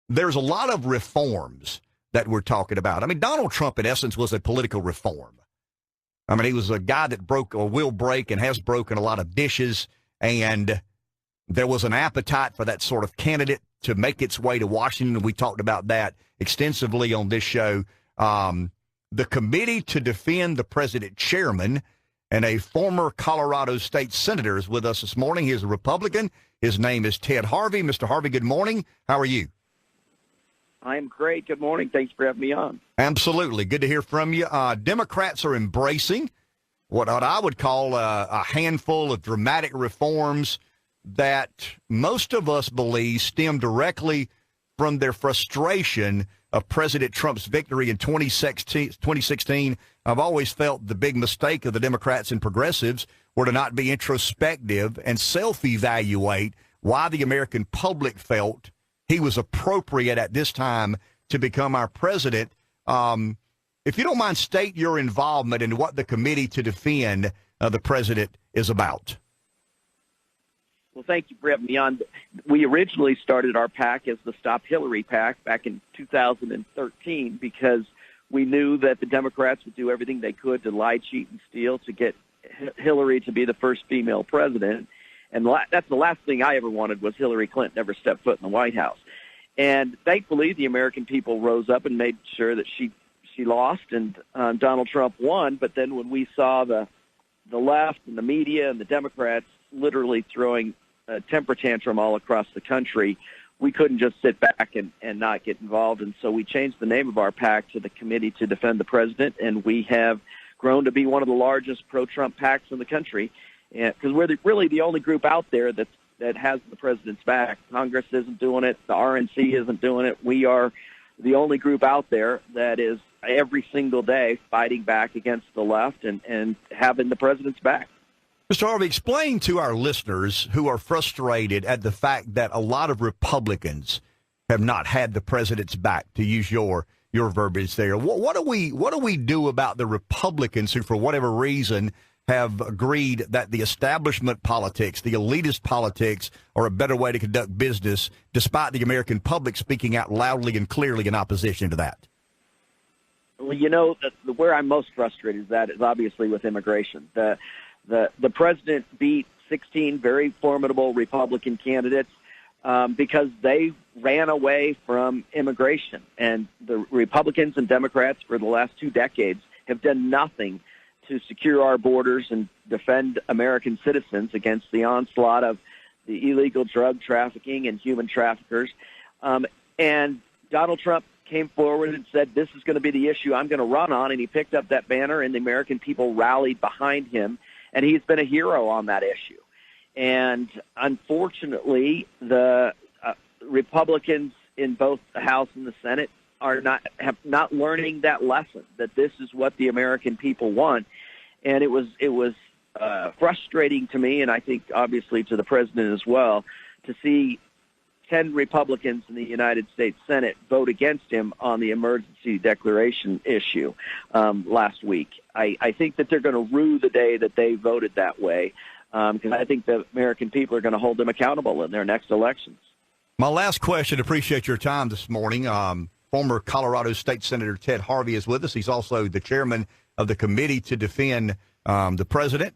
there's a lot of reforms that we're talking about. I mean, Donald Trump, in essence, was a political reform. I mean, he was a guy that broke or will break and has broken a lot of dishes, and there was an appetite for that sort of candidate to make its way to Washington. We talked about that extensively on this show. The Committee to Defend the President chairman and a former Colorado state senator is with us this morning. He's a Republican. His name is Ted Harvey. Mr. Harvey, good morning. How are you? I'm great. Good morning. Thanks for having me on. Absolutely. Good to hear from you. Democrats are embracing what I would call a handful of dramatic reforms that most of us believe stem directly from their frustration of President Trump's victory in 2016. I've always felt the big mistake of the Democrats and progressives were to not be introspective and self-evaluate why the American public felt he was appropriate at this time to become our president. If you don't mind, state your involvement in what the Committee to Defend the President is about. Well, thank you for having me on. We originally started our PAC as the Stop Hillary PAC back in 2013 because we knew that the Democrats would do everything they could to lie, cheat, and steal to get Hillary to be the first female president. And that's the last thing I ever wanted was Hillary Clinton ever step foot in the White House. And thankfully, the American people rose up and made sure that she lost and Donald Trump won. But then when we saw the left and the media and the Democrats literally throwing a temper tantrum all across the country, we couldn't just sit back and not get involved. And so we changed the name of our PAC to the Committee to Defend the President, and we have grown to be one of the largest pro-Trump PACs in the country. Because we're really the only group out there that has the president's back. Congress isn't doing it. The RNC isn't doing it. We are the only group out there that is every single day fighting back against the left and having the president's back. Mr. Harvey, explain to our listeners who are frustrated at the fact that a lot of Republicans have not had the president's back, to use your verbiage there. What do we do about the Republicans who, for whatever reason, have agreed that the establishment politics, the elitist politics, are a better way to conduct business, despite the American public speaking out loudly and clearly in opposition to that? Well, you know, where I'm most frustrated is obviously with immigration. The president beat 16 very formidable Republican candidates because they ran away from immigration. And the Republicans and Democrats for the last 2 decades have done nothing to secure our borders and defend American citizens against the onslaught of the illegal drug trafficking and human traffickers. And Donald Trump came forward and said, this is going to be the issue I'm going to run on, and he picked up that banner, and the American people rallied behind him, and he's been a hero on that issue. And unfortunately, the Republicans in both the House and the Senate have not learning that lesson, that this is what the American people want. And it was frustrating to me, and I think obviously to the president as well, to see 10 Republicans in the United States Senate vote against him on the emergency declaration issue last week. I think that they're going to rue the day that they voted that way, because I think the American people are going to hold them accountable in their next elections. My last question, appreciate your time this morning. Former Colorado State Senator Ted Harvey is with us. He's also the chairman of the Committee to Defend the President.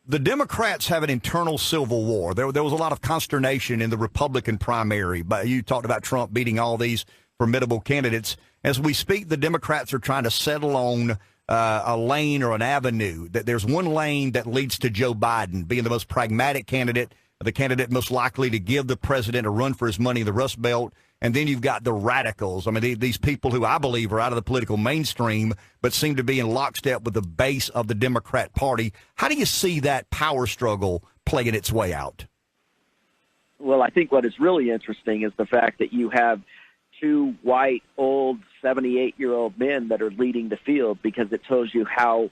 The Democrats have an internal civil war. There was a lot of consternation in the Republican primary. But you talked about Trump beating all these formidable candidates. As we speak, the Democrats are trying to settle on a lane or an avenue. That there's one lane that leads to Joe Biden being the most pragmatic candidate, the candidate most likely to give the president a run for his money in the Rust Belt. And then you've got the radicals. I mean, these people who I believe are out of the political mainstream, but seem to be in lockstep with the base of the Democrat Party. How do you see that power struggle playing its way out? Well, I think what is really interesting is the fact that you have 2 white, old, 78-year-old men that are leading the field, because it tells you how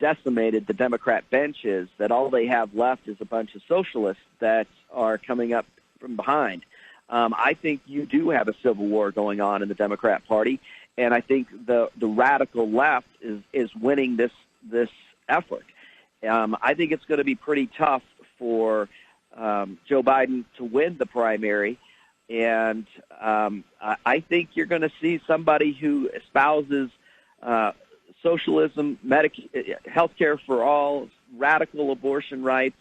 decimated the Democrat bench is, that all they have left is a bunch of socialists that are coming up from behind. I think you do have a civil war going on in the Democrat Party, and I think the radical left is winning this effort. I think it's going to be pretty tough for Joe Biden to win the primary, And I think you're going to see somebody who espouses socialism, health care for all, radical abortion rights,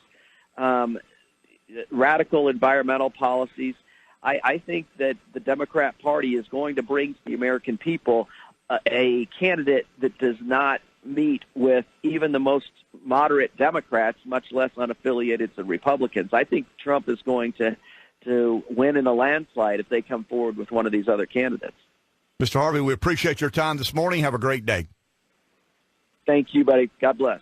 radical environmental policies. I think that the Democrat Party is going to bring to the American people a candidate that does not meet with even the most moderate Democrats, much less unaffiliated to Republicans. I think Trump is going to win in a landslide if they come forward with one of these other candidates. Mr. Harvey, we appreciate your time this morning. Have a great day. Thank you, buddy. God bless.